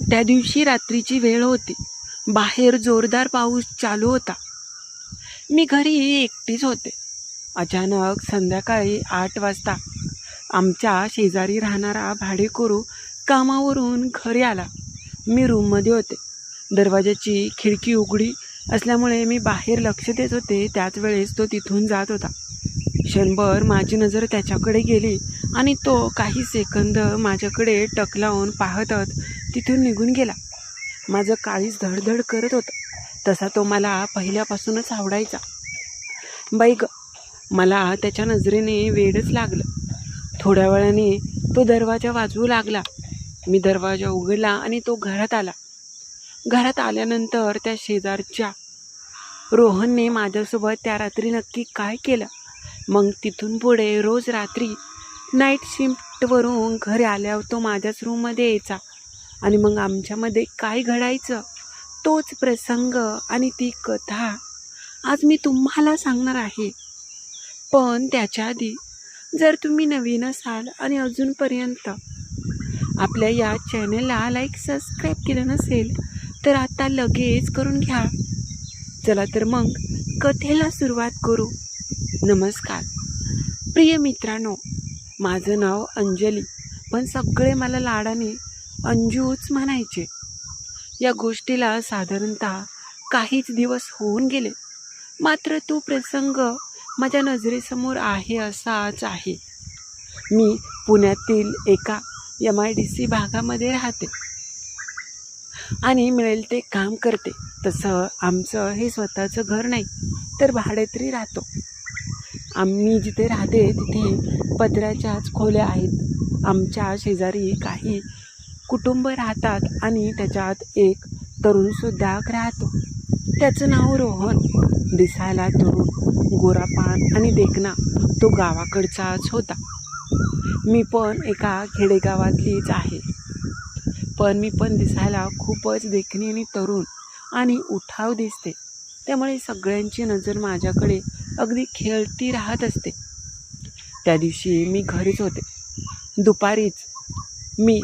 त्या दिवशी रात्रीची वेळ होती. बाहेर जोरदार पाऊस चालू होता. मी घरी एकटीच होते. अचानक संध्याकाळी 8 वाजता आमच्या शेजारी राहणारा भाडेकरू कामावरून घरी आला. मी रूममध्ये होते. दरवाजाची खिडकी उघडी असल्यामुळे मी बाहेर लक्ष देत होते. त्याच वेळेस तो तिथून जात होता. क्षणभर माझी नजर त्याच्याकडे गेली आणि तो काही सेकंद माझ्याकडे टक लावून पाहतच तिथून निघून गेला. माझं काळीज धडधड करत होतं. तसा तो मला पहिल्यापासूनच आवडायचा. बाई ग, मला त्याच्या नजरेने वेडच लागलं. थोड्या वेळाने तो दरवाजा वाजवू लागला. मी दरवाजा उघडला आणि तो घरात आला. घरात आल्यानंतर त्या शेजारच्या रोहनने माझ्यासोबत त्या रात्री नक्की काय केलं, मग तिथून पुढे रोज रात्री नाईट शिफ्टवरून घरी आल्यावर तो माझ्याच रूममध्ये यायचा आणि मग आमच्यामध्ये काय घडायचं तोच प्रसंग आणि ती कथा आज मी तुम्हाला सांगणार आहे. पण त्याच्या आधी जर तुम्ही नवीन असाल आणि अजूनपर्यंत आपल्या या चॅनलला लाईक सबस्क्राईब केलं नसेल तर आता लगेच करून घ्या. चला तर मग कथेला सुरुवात करू. नमस्कार प्रिय मित्रांनो, माझं नाव अंजली, पण सगळे मला लाडाने अंजूच म्हणायचे. या गोष्टीला साधारणतः काहीच दिवस होऊन गेले, मात्र तो प्रसंग माझ्या नजरेसमोर आहे असाच आहे. मी पुण्यातील एका MIDC भागामध्ये राहते आणि मिळेल ते काम करते. तसं आमचं हे स्वतःचं घर नाही, तर भाड्यातरी राहतो. आम्ही जिथे राहते तिथे पत्र्याच्याच खोल्या आहेत. आमच्या शेजारी काही कुटुंब राहतात आणि त्याच्यात एक तरुणसुद्धा राहतो. त्याचं नाव रोहन. दिसायला तरुण, गोरापान आणि देखणा तो गावाकडचाच होता. मी पण एका खेडेगावातलीच आहे, पण मी पण दिसायला खूपच देखणी आणि तरुण आणि उठाव दिसते. त्यामुळे सगळ्यांची नजर माझ्याकडे अगदी खेळती राहत असते. त्या दिवशी मी घरीच होते. दुपारीच मी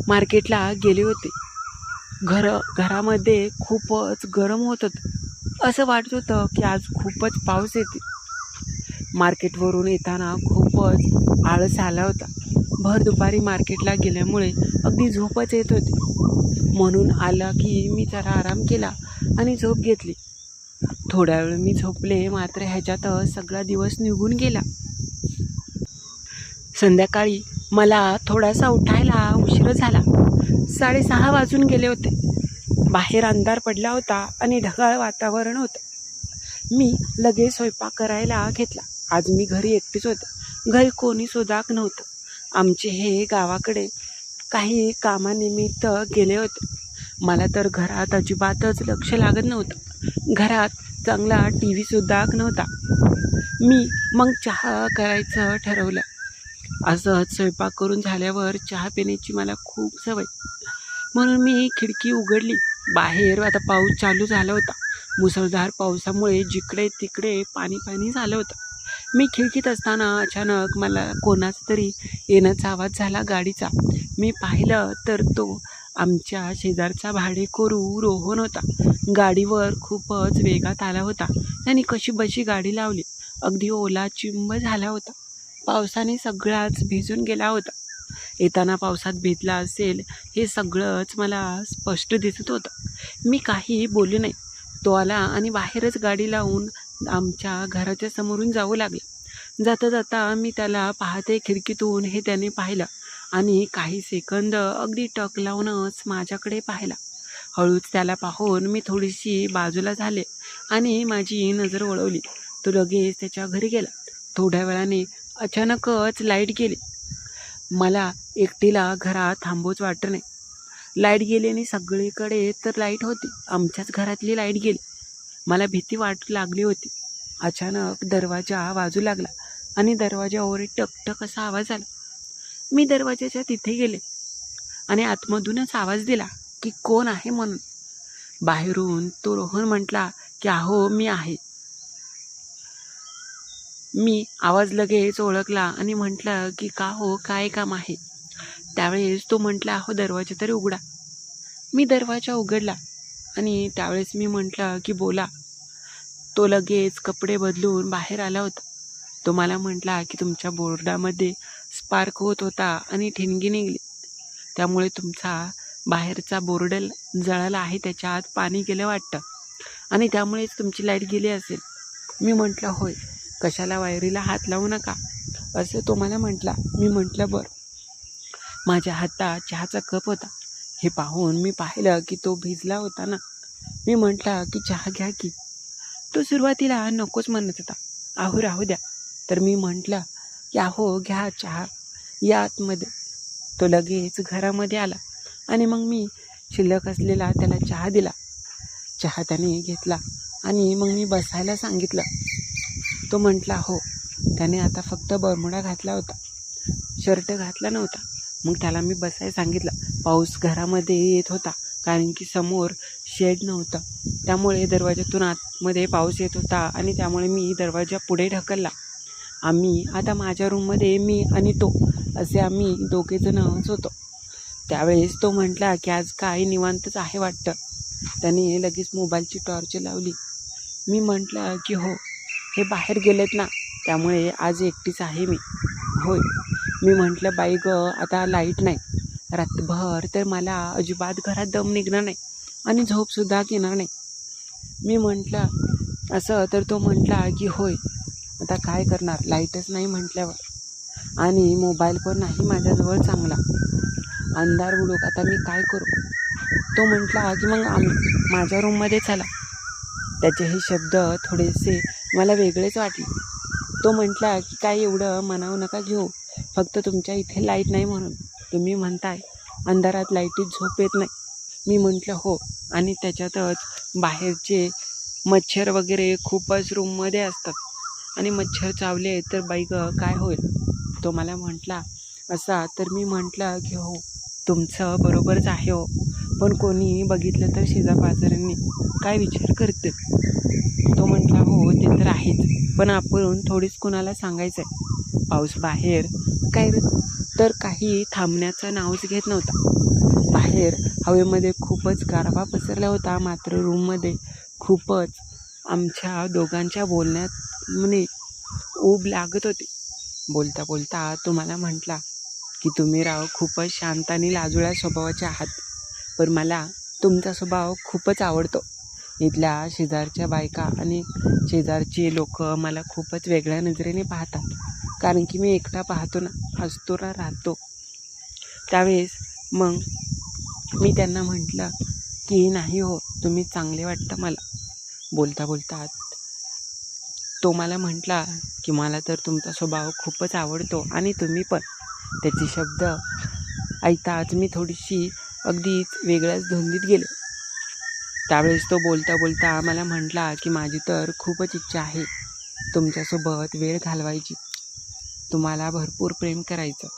मार्केटला गेले होते. घरामध्ये खूपच गरम होत होतं. असं वाटत होतं की आज खूपच पाऊस येते. मार्केटवरून येताना खूपच आळस आला होता. भर दुपारी मार्केटला गेल्यामुळे अगदी झोपच येत होती. म्हणून आला की मी जरा आराम केला आणि झोप घेतली. थोड्या वेळ मी झोपले, मात्र ह्याच्यात सगळा दिवस निघून गेला. संध्याकाळी मला थोडासा उठायला उशीर झाला. 6:30 वाजून गेले होते. बाहेर अंधार पडला होता आणि ढगाळ वातावरण होतं. मी लगेच स्वयंपाक करायला घेतला. आज मी घरी एकटीच होते. घरी कोणी सुद्धा नव्हतं. आमचे हे गावाकडे काही कामानिमित्त गेले होते. मला तर घरात अजिबातच लक्ष लागत नव्हतं. घरात चांगला TV सुद्धा नव्हता. मी मग चहा करायचं ठरवलं. असंच स्वयंपाक करून झाल्यावर चहा पिण्याची मला खूप सवय, म्हणून मी खिडकी उघडली. बाहेर आता पाऊस चालू झाला होता. मुसळधार पावसामुळे जिकडे तिकडे पाणी झालं होतं. मी खिडकीत असताना अचानक मला कोणाचा तरी येण्याचा आवाज झाला गाडीचा. मी पाहिलं तर तो आमच्या शेजारचा भाडेकरू रोहन होता. गाडीवर खूपच वेगात आला होता. त्यांनी कशीबशी गाडी लावली. अगदी ओला चिंब झाला होता. पावसाने सगळाच भिजून गेला होता. येताना पावसात भिजला असेल हे सगळंच मला स्पष्ट दिसत होतं. मी काही बोलले नाही. तो आला आणि बाहेरच गाडी लावून आमच्या घराच्या समोरून जाऊ लागला. जाता जाता मी त्याला पाहते खिडकीतून हे त्याने पाहिलं आणि काही सेकंद अगदी टक लावूनच माझ्याकडे पाहिला. हळूच त्याला पाहून मी थोडीशी बाजूला झाले आणि माझी नजर वळवली. तो लगेच त्याच्या घरी गेला. थोड्या वेळाने अचानकच लाईट गेली. मला एकटीला घरात थांबवूच वाटत नाही. लाईट गेली आणि सगळीकडे तर लाईट होती. आमच्याच घरातली लाईट गेली. मला भीती वाटू लागली होती. अचानक दरवाजा वाजू लागला आणि दरवाजावर टकटक असा आवाज आला. मी दरवाजाच्या तिथे गेले आणि आतमधूनच आवाज दिला की कोण आहे म्हणून. बाहेरून तो रोहन म्हटला की अहो मी आहे. मी आवाज लगेच ओळखला आणि म्हटलं की का हो, काय काम आहे. त्यावेळेस तो म्हटला, अहो दरवाजा तरी उघडा. मी दरवाजा उघडला आणि त्यावेळेस मी म्हटलं की बोला. तो लगेच कपडे बदलून बाहेर आला होता. तो मला म्हटला की तुमच्या बोर्डामध्ये स्पार्क होत होता आणि ठिणगी निघली, त्यामुळे तुमचा बाहेरचा बोर्ड जळाला आहे, त्याच्या आत पाणी गेलं वाटतं आणि त्यामुळेच तुमची लाईट गेली असेल. मी म्हटलं होय, कशाला वायरीला हात लावू नका असं तो मला म्हटला. मी म्हटलं बरं. माझ्या हातात चहाचा कप होता. हे पाहून मी पाहिलं की तो भिजला होता ना. मी म्हटलं की चहा घ्या की. तो सुरुवातीला नकोच म्हणत होता. अहो राहू द्या. तर मी म्हटलं की अहो घ्या चहा, या आतमध्ये. तो लगेच घरामध्ये आला आणि मग मी शिल्लक असलेला त्याला चहा दिला. चहा त्याने घेतला आणि मग मी बसायला सांगितलं. तो म्हटला हो. त्याने आता फक्त बरमुडा घातला होता, शर्ट घातला नव्हता. मग त्याला मी बसायला सांगितलं. पाऊस घरामध्ये येत होता कारण की समोर शेड नव्हतं, त्यामुळे दरवाजातून आतमध्ये पाऊस येत होता आणि त्यामुळे मी दरवाजा पुढे ढकलला. आम्ही आता माझ्या रूममध्ये मी आणि तो असे आम्ही दोघेजणच होतो. त्यावेळेस तो म्हटला की आज काय निवांतच आहे वाटतं. त्याने लगेच मोबाईलची टॉर्च लावली. मी म्हटलं की हो, हे बाहेर गेलेत ना, त्यामुळे आज एकटीच आहे मी. होय. मी म्हटलं बाई गं, आता लाईट नाही रात्रभर, तर मला अजिबात घरात दम निघणार नाही आणि झोपसुद्धा येणार नाही. मी म्हटलं असं. तर तो म्हटला की होय, आता काय करणार, लाईटच नाही म्हटल्यावर आणि मोबाईल पण नाही माझ्याजवळ चांगला, अंधार बुडूक, आता मी काय करू. तो म्हटला की मग माझ्या रूममध्ये चला. त्याचे हे शब्द थोडेसे मला वेगळेच वाटले. तो म्हटला की काय एवढं मनावर नका घेऊ, फक्त तुमच्या इथे लाईट नाही म्हणून. तुम्ही म्हणताय अंधारात लाईटीत झोप येत नाही. मी म्हटलं हो, आणि त्याच्यातच बाहेरचे मच्छर वगैरे खूपच रूममध्ये असतात आणि मच्छर चावले तर बाई गं काय होईल. तो मला म्हटला असा. तर मी म्हटलं की हो, तुमचं बरोबरच आहे हो, पण कोणी बघितलं तर शेजापाजाऱ्यांनी काय विचार करते. तो म्हटला हो ते तर आहेच, पण आपण थोडीच कुणाला सांगायचं आहे. पाऊस बाहेर काय तर काही थांबण्याचं नावच घेत नव्हता. बाहेर हवेमध्ये खूपच गारवा पसरला होता, मात्र रूममध्ये खूपच आमच्या दोघांच्या बोलण्यात म्हणे ऊब लागत होती. बोलता बोलता तो मला म्हटला की तुम्ही राव खूपच शांत आणि लाजुळ्या स्वभावाचे आहात, पण मला तुमचा स्वभाव खूपच आवडतो. इथल्या शेजारच्या बायका आणि शेजारची लोक मला खूपच वेगळ्या नजरेने पाहतात, कारण की मी एकटा पाहतो ना, असतो ना, राहतो. त्यावेळेस मग मी त्यांना म्हटलं की नाही हो, तुम्ही चांगले वाटतं मला. बोलता बोलता तो मला म्हटला की मला तर तुमचा स्वभाव खूपच आवडतो आणि तुम्ही पण. त्याचे शब्द ऐकताच मी थोडीशी अगदीच वेगळ्याच धुंदीत गेले. त्यावेळेस तो बोलता बोलता मला म्हटला की माझी तर खूपच इच्छा आहे तुमच्यासोबत वेळ घालवायची, तुम्हाला भरपूर प्रेम करायचं.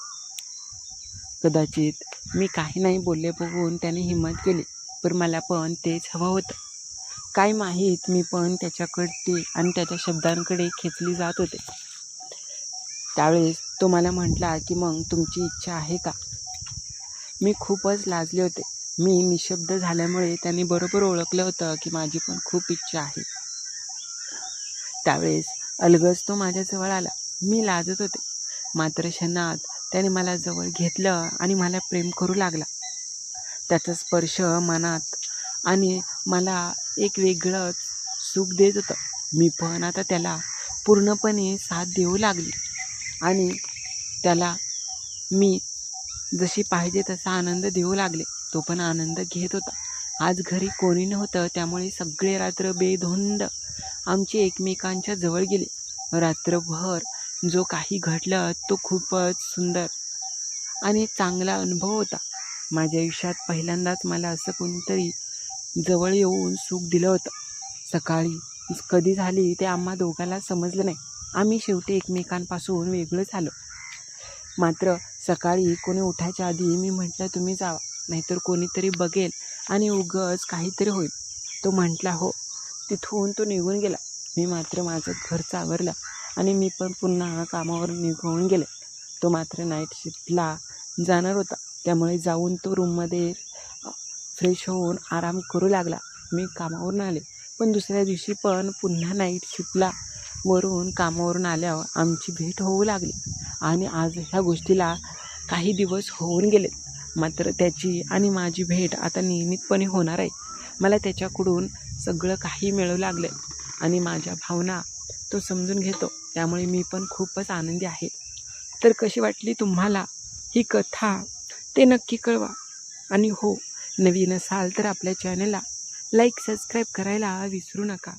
कदाचित मी काही नाही बोलले बघून त्याने हिंमत केली, पण मला पण तेच हवं होतं. काय माहीत, मी पण त्याच्याकडे आणि त्याच्या शब्दांकडे खेचली जात होते. त्यावेळेस तो मला म्हटला की मग तुमची इच्छा आहे का. मी खूपच लाजले होते. मी निशब्द झाल्यामुळे त्याने बरोबर ओळखलं होतं की माझी पण खूप इच्छा आहे. त्यावेळेस अलगद तो माझ्याजवळ आला. मी लाजत होते, मात्र क्षणात त्याने मला जवळ घेतलं आणि मला प्रेम करू लागला. त्याचा स्पर्श मनात आणि मला एक वेगळंच सुख देत होतं. मी पण आता त्याला पूर्णपणे साथ देऊ लागली आणि त्याला मी जशी पाहिजे तसा आनंद देऊ लागले. तो पण आनंद घेत होता. आज घरी कोणी नव्हतं, त्यामुळे सगळे रात्र बेधुंद आमची एकमेकांच्या जवळ गेली. रात्रभर जो काही घडलं तो खूपच सुंदर आणि चांगला अनुभव होता. माझ्या आयुष्यात पहिल्यांदाच मला असं कोणीतरी जवळ येऊन सुख दिलं होतं. सकाळी कधी झाली ते आम्हा दोघांना समजलं नाही. आम्ही शेवटी एकमेकांपासून वेगळं झालो. मात्र सकाळी कोणी उठायच्या आधी मी म्हटलं तुम्ही जावा, नाहीतर कोणीतरी बघेल आणि उगाच काहीतरी होईल. तो म्हटला हो. तिथून तो निघून गेला. मी मात्र माझं घरचं आवरलं आणि मी पण पुन्हा कामावर निघून गेले. तो मात्र नाईट शिफ्टला जाणार होता. त्यामुळे जाऊन तो रूममध्ये फ्रेश होऊन आराम करू लागला. मी कामावरून आले, पण दुसऱ्या दिवशी पण पुन्हा नाईट शिफ्टला वरून कामावरून आल्यावर आमची भेट होऊ लागली आणि आज ह्या गोष्टीला काही दिवस होऊन गेले. मात्र त्याची आणि माझी भेट आता नियमितपणे होणार आहे. मला त्याच्याकडून सगळं काही मिळू लागलं आणि माझ्या भावना तो समजून घेतो, त्यामुळे मी पण खूपच आनंदी आहे. तर कशी वाटली तुम्हाला ही कथा ते नक्की कळवा. आणि हो, नवीन असाल तर आपल्या चॅनलला लाईक सबस्क्राईब करायला विसरू नका.